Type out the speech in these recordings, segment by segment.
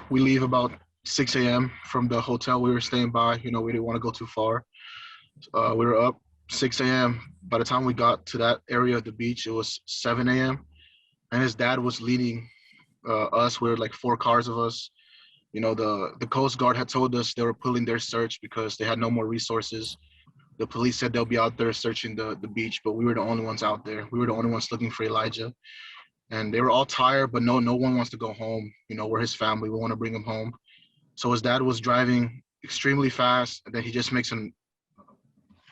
we leave about 6 a.m. from the hotel we were staying by. We didn't want to go too far. We were up 6 a.m. By the time we got to that area of the beach, it was 7 a.m. And his dad was leading us. We were like four cars of us. The Coast Guard had told us they were pulling their search because they had no more resources. The police said they'll be out there searching the beach, but we were the only ones out there. We were the only ones looking for Elijah. And they were all tired, but no one wants to go home. We're his family. We want to bring him home. So his dad was driving extremely fast, and then he just makes a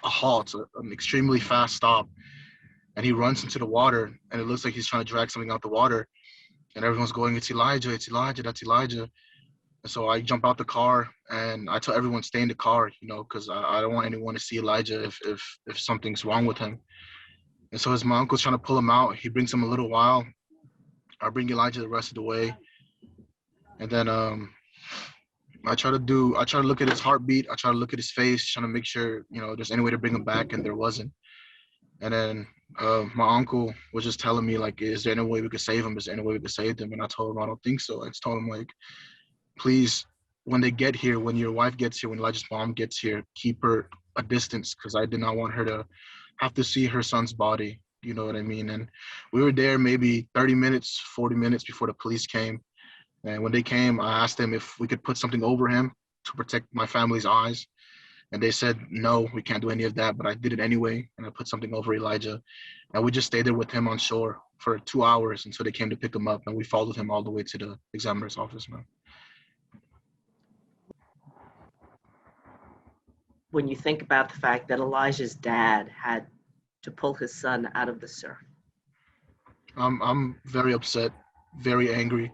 halt, an extremely fast stop, and he runs into the water, and it looks like he's trying to drag something out the water, and everyone's going, "It's Elijah, it's Elijah, that's Elijah." And so I jump out the car, and I tell everyone stay in the car, because I don't want anyone to see Elijah if something's wrong with him. And so as my uncle's trying to pull him out, he brings him a little while. I bring Elijah the rest of the way, and then I try to look at his heartbeat. I try to look at his face, trying to make sure, there's any way to bring him back, and there wasn't. And then my uncle was just telling me, like, is there any way we could save him? Is there any way we could save him? And I told him, I don't think so. I just told him, like, please, when they get here, when your wife gets here, when Elijah's mom gets here, keep her a distance, because I did not want her to have to see her son's body. You know what I mean? And we were there maybe 30 minutes, 40 minutes before the police came. And when they came, I asked them if we could put something over him to protect my family's eyes. And they said, no, we can't do any of that. But I did it anyway. And I put something over Elijah. And we just stayed there with him on shore for 2 hours until they came to pick him up. And we followed him all the way to the examiner's office, man. When you think about the fact that Elijah's dad had to pull his son out of the surf. I'm very upset, very angry.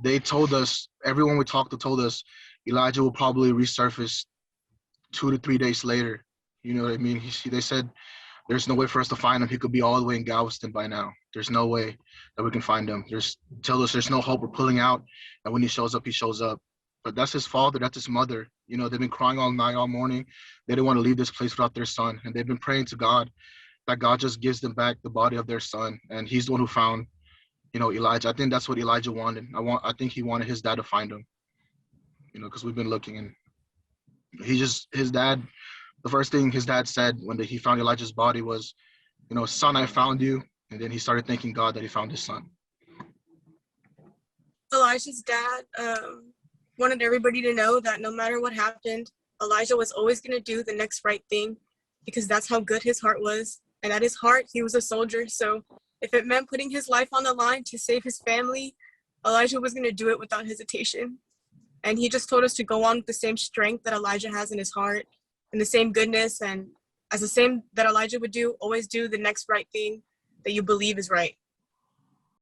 They told us, everyone we talked to told us, Elijah will probably resurface 2 to 3 days later. You know what I mean? They said there's no way for us to find him. He could be all the way in Galveston by now. There's no way that we can find him. Tell us there's no hope. We're pulling out, and when he shows up, he shows up. But that's his father. That's his mother. They've been crying all night, all morning. They didn't want to leave this place without their son, and they've been praying to God that God just gives them back the body of their son, and he's the one who found Elijah. I think that's what Elijah wanted. I think he wanted his dad to find him, because we've been looking, and his dad, the first thing his dad said when he found Elijah's body was, son, I found you. And then he started thanking God that he found his son. Elijah's dad wanted everybody to know that no matter what happened, Elijah was always going to do the next right thing, because that's how good his heart was. And at his heart, he was a soldier. So if it meant putting his life on the line to save his family, Elijah was going to do it without hesitation. And he just told us to go on with the same strength that Elijah has in his heart, and the same goodness. And as the same that Elijah would do, always do the next right thing that you believe is right.